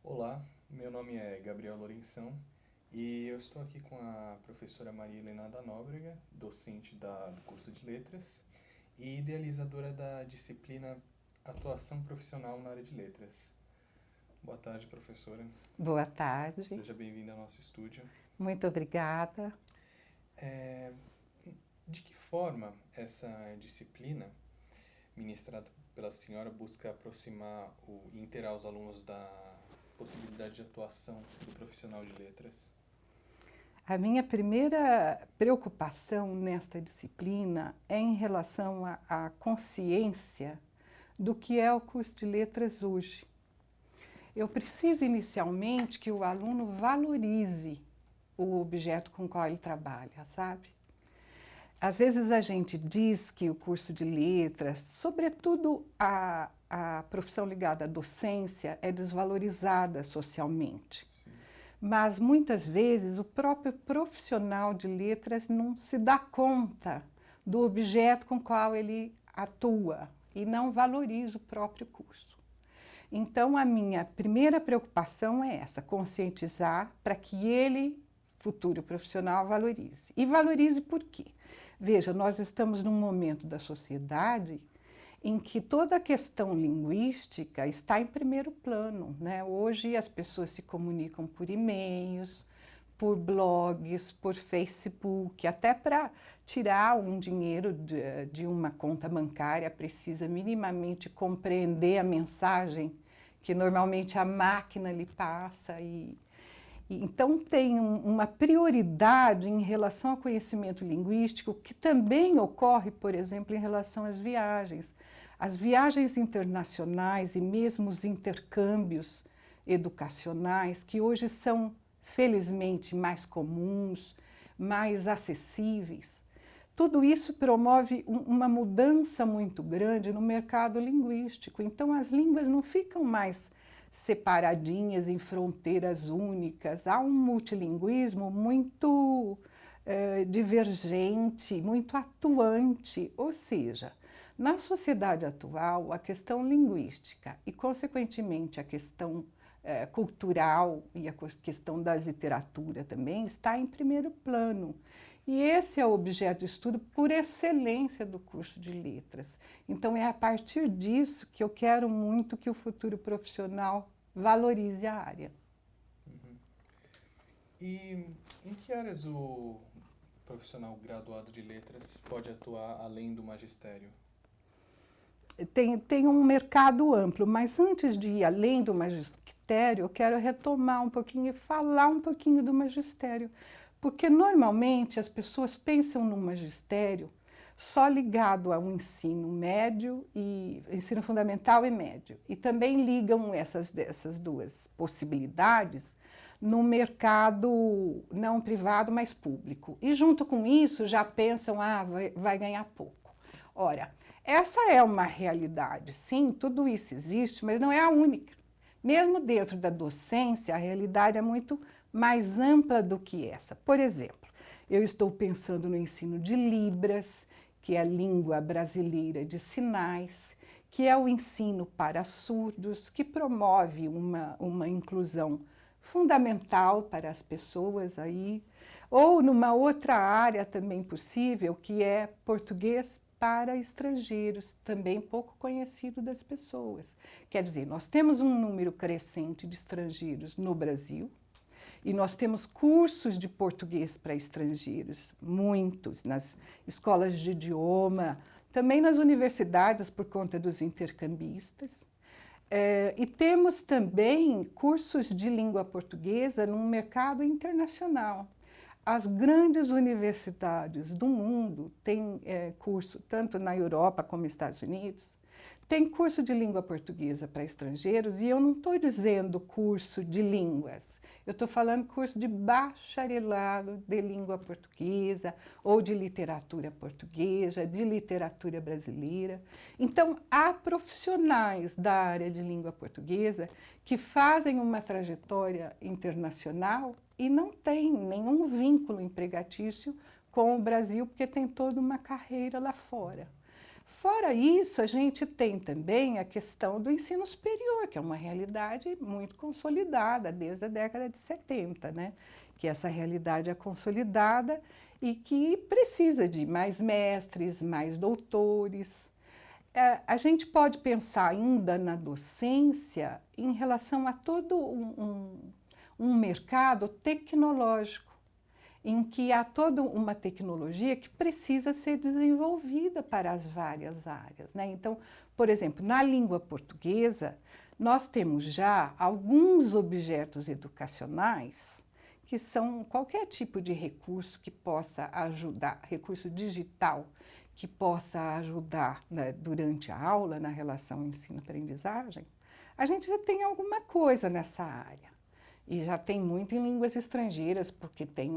Olá, meu nome é Gabriel Lourenção e eu estou aqui com a professora Maria Helena da Nóbrega, docente do curso de Letras e idealizadora da disciplina Atuação Profissional na área de Letras. Boa tarde, professora. Boa tarde, Seja bem-vinda ao nosso estúdio. muito obrigada. É, de que forma essa disciplina ministrada pela senhora busca aproximar e inteirar os alunos da possibilidade de atuação do profissional de letras? A minha primeira preocupação nesta disciplina é em relação à consciência do que é o curso de letras hoje. Eu preciso inicialmente que o aluno valorize o objeto com o qual ele trabalha, sabe? Às vezes a gente diz que o curso de letras, sobretudo a profissão ligada à docência, é desvalorizada socialmente. Sim. Mas muitas vezes o próprio profissional de letras não se dá conta do objeto com o qual ele atua e não valoriza o próprio curso. Então a minha primeira preocupação é essa, conscientizar para que ele, futuro profissional, valorize. E valorize por quê? Veja, nós estamos num momento da sociedade em que toda a questão linguística está em primeiro plano, né? Hoje as pessoas se comunicam por e-mails, por blogs, por Facebook, até para tirar um dinheiro de uma conta bancária precisa minimamente compreender a mensagem que normalmente a máquina lhe passa então tem uma prioridade em relação ao conhecimento linguístico que também ocorre, por exemplo, em relação às viagens. As viagens internacionais e mesmo os intercâmbios educacionais, que hoje são, felizmente, mais comuns, mais acessíveis, tudo isso promove uma mudança muito grande no mercado linguístico. Então as línguas não ficam mais separadinhas em fronteiras únicas. Há um multilinguismo muito divergente, muito atuante, ou seja, na sociedade atual, a questão linguística e, consequentemente, a questão cultural e a questão da literatura também está em primeiro plano. E esse é o objeto de estudo por excelência do curso de letras. Então é a partir disso que eu quero muito que o futuro profissional valorize a área. Uhum. E em que áreas o profissional graduado de letras pode atuar além do magistério? Tem um mercado amplo, mas antes de ir além do magistério, eu quero retomar um pouquinho e falar um pouquinho do magistério. Porque normalmente as pessoas pensam no magistério só ligado ao ensino médio e ensino fundamental e médio. E também ligam essas duas possibilidades no mercado não privado, mas público. E junto com isso já pensam, vai ganhar pouco. Ora, essa é uma realidade, sim, tudo isso existe, mas não é a única. Mesmo dentro da docência, a realidade é muito mais ampla do que essa. Por exemplo, eu estou pensando no ensino de Libras, que é a língua brasileira de sinais, que é o ensino para surdos, que promove uma inclusão fundamental para as pessoas aí, ou numa outra área também possível, que é português para estrangeiros, também pouco conhecido das pessoas. Quer dizer, nós temos um número crescente de estrangeiros no Brasil e nós temos cursos de português para estrangeiros, muitos, nas escolas de idioma, também nas universidades por conta dos intercambistas. E temos também cursos de língua portuguesa num mercado internacional. As grandes universidades do mundo têm curso, tanto na Europa como nos Estados Unidos, tem curso de língua portuguesa para estrangeiros, e eu não estou dizendo curso de línguas, eu estou falando curso de bacharelado de língua portuguesa ou de literatura portuguesa, de literatura brasileira. Então, há profissionais da área de língua portuguesa que fazem uma trajetória internacional e não têm nenhum vínculo empregatício com o Brasil, porque tem toda uma carreira lá fora. Fora isso, a gente tem também a questão do ensino superior, que é uma realidade muito consolidada desde a década de 70, né? Que essa realidade é consolidada e que precisa de mais mestres, mais doutores. A gente pode pensar ainda na docência em relação a todo um mercado tecnológico, em que há toda uma tecnologia que precisa ser desenvolvida para as várias áreas, né? Então, por exemplo, na língua portuguesa, nós temos já alguns objetos educacionais que são qualquer tipo de recurso que possa ajudar, recurso digital, que possa ajudar, né, durante a aula, na relação ensino-aprendizagem. A gente já tem alguma coisa nessa área. E já tem muito em línguas estrangeiras, porque tem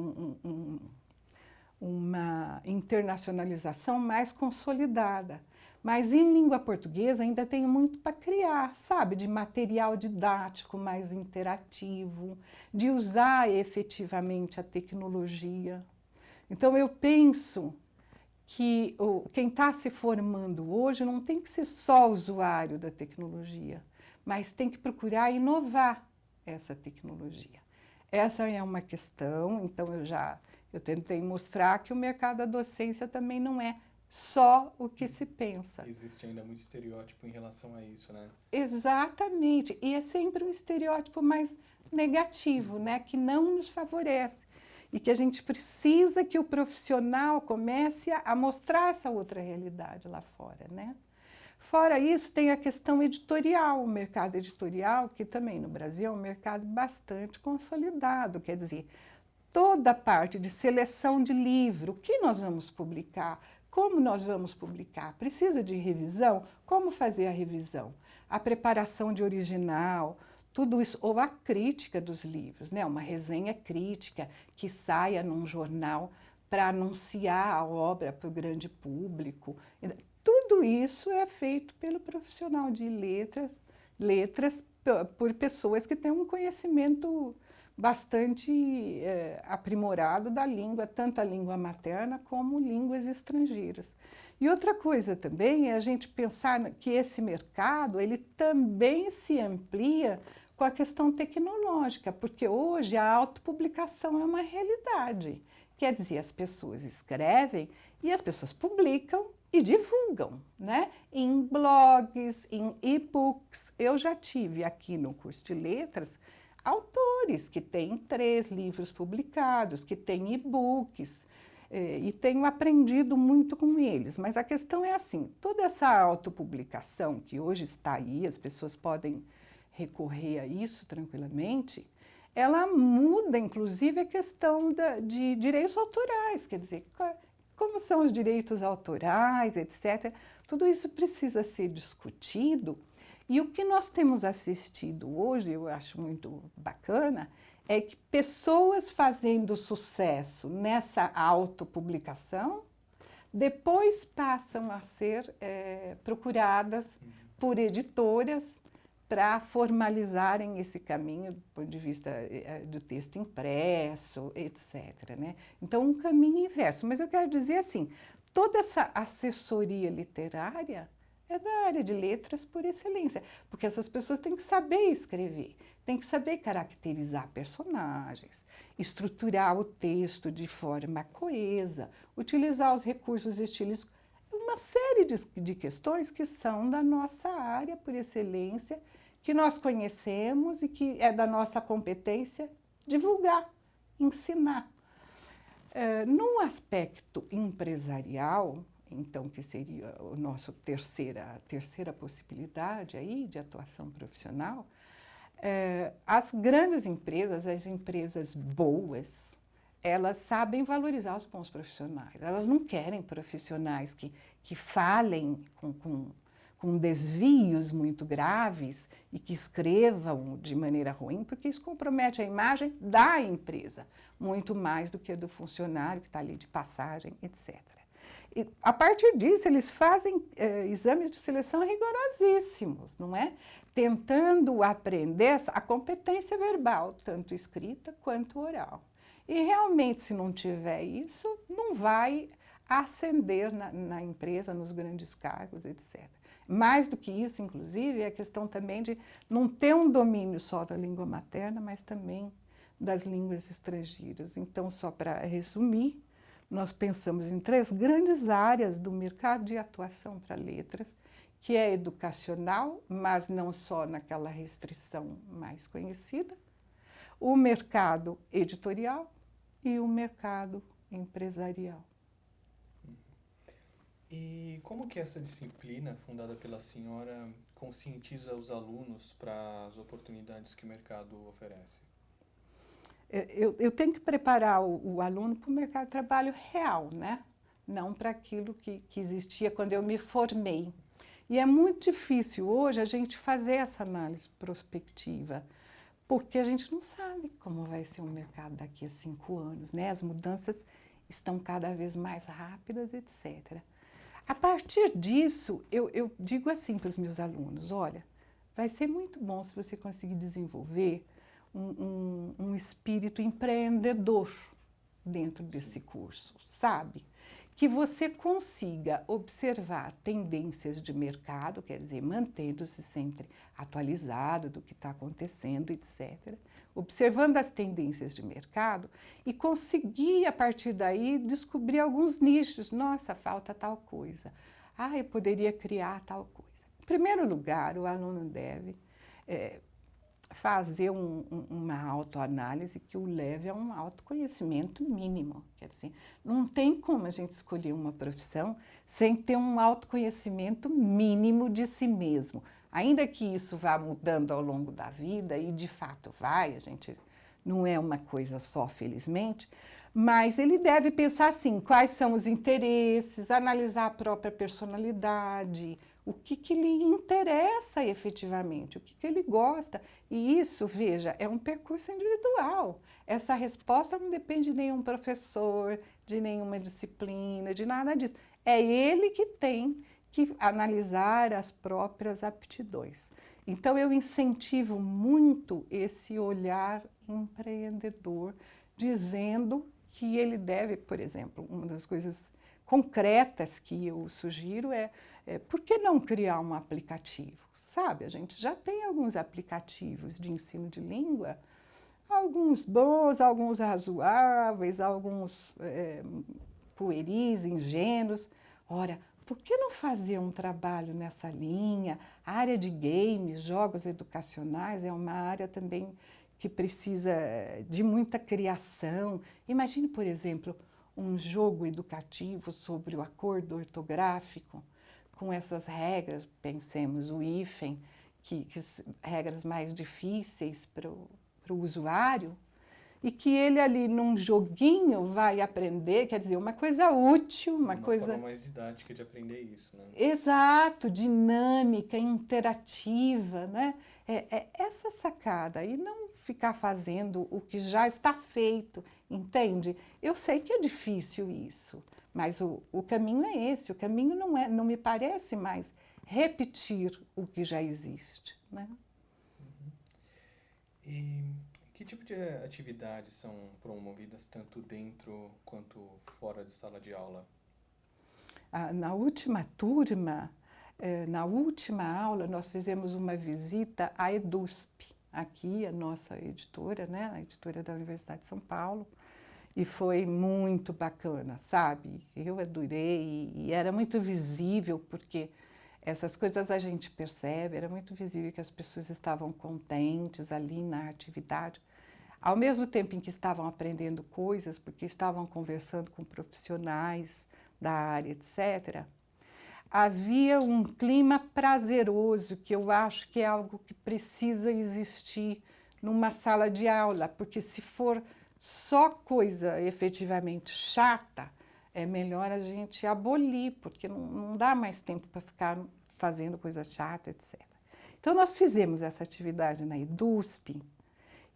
uma internacionalização mais consolidada. Mas em língua portuguesa ainda tem muito para criar, sabe? De material didático mais interativo, de usar efetivamente a tecnologia. Então eu penso que quem está se formando hoje não tem que ser só usuário da tecnologia, mas tem que procurar inovar essa tecnologia. Essa é uma questão, então eu tentei mostrar que o mercado da docência também não é só o que se pensa. Existe ainda muito estereótipo em relação a isso, né? Exatamente, e é sempre um estereótipo mais negativo, né, que não nos favorece. E que a gente precisa que o profissional comece a mostrar essa outra realidade lá fora, né? Fora isso, tem a questão editorial, o mercado editorial, que também no Brasil é um mercado bastante consolidado, quer dizer, toda a parte de seleção de livro, o que nós vamos publicar, como nós vamos publicar, precisa de revisão, como fazer a revisão, a preparação de original, tudo isso, ou a crítica dos livros, né? Uma resenha crítica que saia num jornal para anunciar a obra para o grande público. Tudo isso é feito pelo profissional de letras por pessoas que têm um conhecimento bastante aprimorado da língua, tanto a língua materna como línguas estrangeiras. E outra coisa também é a gente pensar que esse mercado ele também se amplia com a questão tecnológica, porque hoje a autopublicação é uma realidade. Quer dizer, as pessoas escrevem e as pessoas publicam e divulgam, né? Em blogs, em e-books. Eu já tive aqui no curso de letras autores que têm 3 livros publicados, que têm e-books, e tenho aprendido muito com eles. Mas a questão é assim, toda essa autopublicação que hoje está aí, as pessoas podem recorrer a isso tranquilamente, ela muda, inclusive, a questão de direitos autorais, quer dizer, como são os direitos autorais, etc. Tudo isso precisa ser discutido. E o que nós temos assistido hoje, eu acho muito bacana, é que pessoas fazendo sucesso nessa autopublicação, depois passam a ser procuradas por editoras para formalizarem esse caminho do ponto de vista do texto impresso, etc., né? Então, um caminho inverso. Mas eu quero dizer assim, toda essa assessoria literária é da área de letras por excelência, porque essas pessoas têm que saber escrever, têm que saber caracterizar personagens, estruturar o texto de forma coesa, utilizar os recursos estilísticos, uma série de questões que são da nossa área por excelência, que nós conhecemos e que é da nossa competência divulgar, ensinar. No aspecto empresarial, então, que seria o nosso terceira possibilidade aí de atuação profissional, as grandes empresas, as empresas boas, elas sabem valorizar os bons profissionais. Elas não querem profissionais que falem com desvios muito graves e que escrevam de maneira ruim, porque isso compromete a imagem da empresa, muito mais do que a do funcionário que está ali de passagem, etc. E, a partir disso, eles fazem exames de seleção rigorosíssimos, não é? Tentando aprender a competência verbal, tanto escrita quanto oral. E realmente, se não tiver isso, não vai ascender na empresa, nos grandes cargos, etc. Mais do que isso, inclusive, é a questão também de não ter um domínio só da língua materna, mas também das línguas estrangeiras. Então, só para resumir, nós pensamos em 3 grandes áreas do mercado de atuação para letras, que é educacional, mas não só naquela restrição mais conhecida, o mercado editorial e o mercado empresarial. E como que essa disciplina, fundada pela senhora, conscientiza os alunos para as oportunidades que o mercado oferece? Eu tenho que preparar o aluno para o mercado de trabalho real, né? Não para aquilo que existia quando eu me formei. E é muito difícil hoje a gente fazer essa análise prospectiva, porque a gente não sabe como vai ser o mercado daqui a 5 anos, né? As mudanças estão cada vez mais rápidas, etc. A partir disso, eu digo assim para os meus alunos, olha, vai ser muito bom se você conseguir desenvolver um espírito empreendedor dentro desse curso, sabe? Que você consiga observar tendências de mercado, quer dizer, mantendo-se sempre atualizado do que está acontecendo, etc. Observando as tendências de mercado e conseguir, a partir daí, descobrir alguns nichos. Nossa, falta tal coisa. Ah, eu poderia criar tal coisa. Em primeiro lugar, o aluno deve fazer uma autoanálise que o leve a um autoconhecimento mínimo. Quer dizer, não tem como a gente escolher uma profissão sem ter um autoconhecimento mínimo de si mesmo. Ainda que isso vá mudando ao longo da vida, e de fato vai, a gente não é uma coisa só, felizmente, mas ele deve pensar assim, quais são os interesses, analisar a própria personalidade, o que lhe interessa efetivamente, o que ele gosta. E isso, veja, é um percurso individual. Essa resposta não depende de nenhum professor, de nenhuma disciplina, de nada disso. É ele que tem que analisar as próprias aptidões. Então, eu incentivo muito esse olhar empreendedor, dizendo que ele deve, por exemplo, uma das coisas concretas que eu sugiro por que não criar um aplicativo? Sabe, a gente já tem alguns aplicativos de ensino de língua, alguns bons, alguns razoáveis, alguns pueris, ingênuos. Ora, por que não fazer um trabalho nessa linha? A área de games, jogos educacionais, é uma área também que precisa de muita criação. Imagine, por exemplo, um jogo educativo sobre o acordo ortográfico, com essas regras, pensemos, o hífen, que regras mais difíceis para o usuário, e que ele ali num joguinho vai aprender, quer dizer, uma coisa útil, uma coisa... forma mais didática de aprender isso, né? Exato, dinâmica, interativa, né? Essa sacada, e não ficar fazendo o que já está feito, entende? Eu sei que é difícil isso, mas o caminho é esse, o caminho não me parece mais repetir o que já existe, né? E que tipo de atividades são promovidas tanto dentro quanto fora de sala de aula? Na última turma, na última aula, nós fizemos uma visita à EDUSP, aqui, a nossa editora, né? A editora da Universidade de São Paulo, e foi muito bacana, sabe? Eu adorei e era muito visível, porque essas coisas a gente percebe, era muito visível que as pessoas estavam contentes ali na atividade, ao mesmo tempo em que estavam aprendendo coisas, porque estavam conversando com profissionais da área, etc., havia um clima prazeroso, que eu acho que é algo que precisa existir numa sala de aula, porque se for só coisa efetivamente chata, é melhor a gente abolir, porque não dá mais tempo para ficar fazendo coisa chata, etc. Então, nós fizemos essa atividade na EDUSP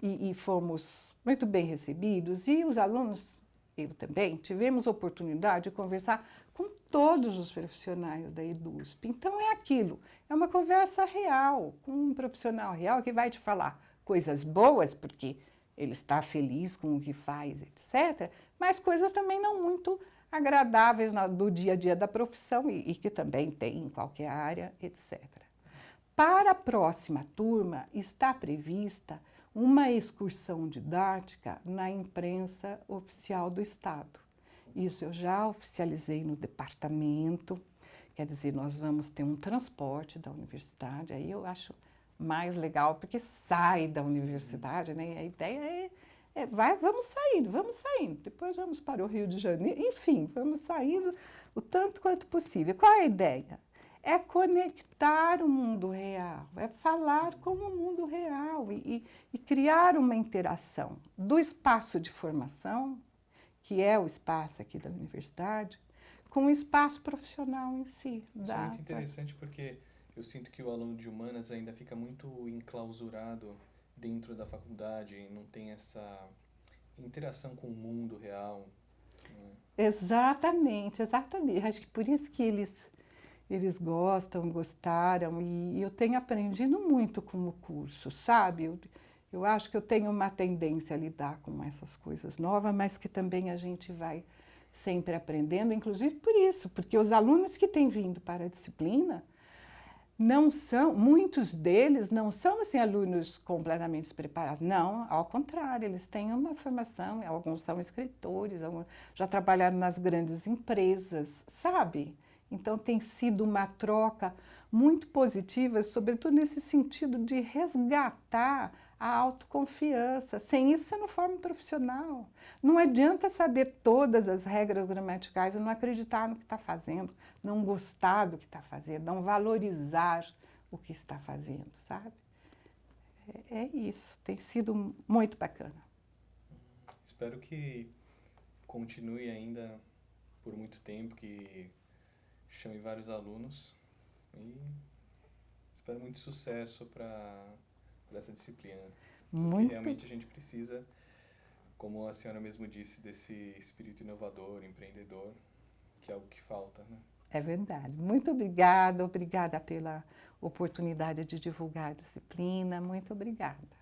e fomos muito bem recebidos, e os alunos, eu também, tivemos oportunidade de conversar com todos os profissionais da EDUSP. Então, é aquilo, é uma conversa real, com um profissional real que vai te falar coisas boas, porque ele está feliz com o que faz, etc., mas coisas também não muito agradáveis do dia a dia da profissão e que também tem em qualquer área, etc. Para a próxima turma, está prevista uma excursão didática na imprensa oficial do Estado. Isso eu já oficializei no departamento, quer dizer, nós vamos ter um transporte da universidade, aí eu acho mais legal, porque sai da universidade, né? A ideia vamos saindo, depois vamos para o Rio de Janeiro, enfim, vamos saindo o tanto quanto possível. Qual é a ideia? É conectar o mundo real, é falar com o mundo real e criar uma interação do espaço de formação, que é o espaço aqui da universidade, com o espaço profissional em si. Isso é muito interessante porque eu sinto que o aluno de humanas ainda fica muito enclausurado dentro da faculdade, não tem essa interação com o mundo real. Né? Exatamente. Acho que por isso que eles gostaram, e eu tenho aprendido muito com o curso, sabe? Eu acho que eu tenho uma tendência a lidar com essas coisas novas, mas que também a gente vai sempre aprendendo, inclusive por isso, porque os alunos que têm vindo para a disciplina, muitos deles não são assim, alunos completamente despreparados, não, ao contrário, eles têm uma formação, alguns são escritores, alguns já trabalharam nas grandes empresas, sabe? Então tem sido uma troca muito positiva, sobretudo nesse sentido de resgatar a autoconfiança. Sem isso você não forma um profissional. Não adianta saber todas as regras gramaticais e não acreditar no que está fazendo, não gostar do que está fazendo, não valorizar o que está fazendo, sabe? É isso, tem sido muito bacana. Espero que continue ainda por muito tempo, que chame vários alunos e espero muito sucesso para essa disciplina. Porque realmente a gente precisa, como a senhora mesmo disse, desse espírito inovador, empreendedor, que é o que falta, né? É verdade. Muito obrigada pela oportunidade de divulgar a disciplina. Muito obrigada.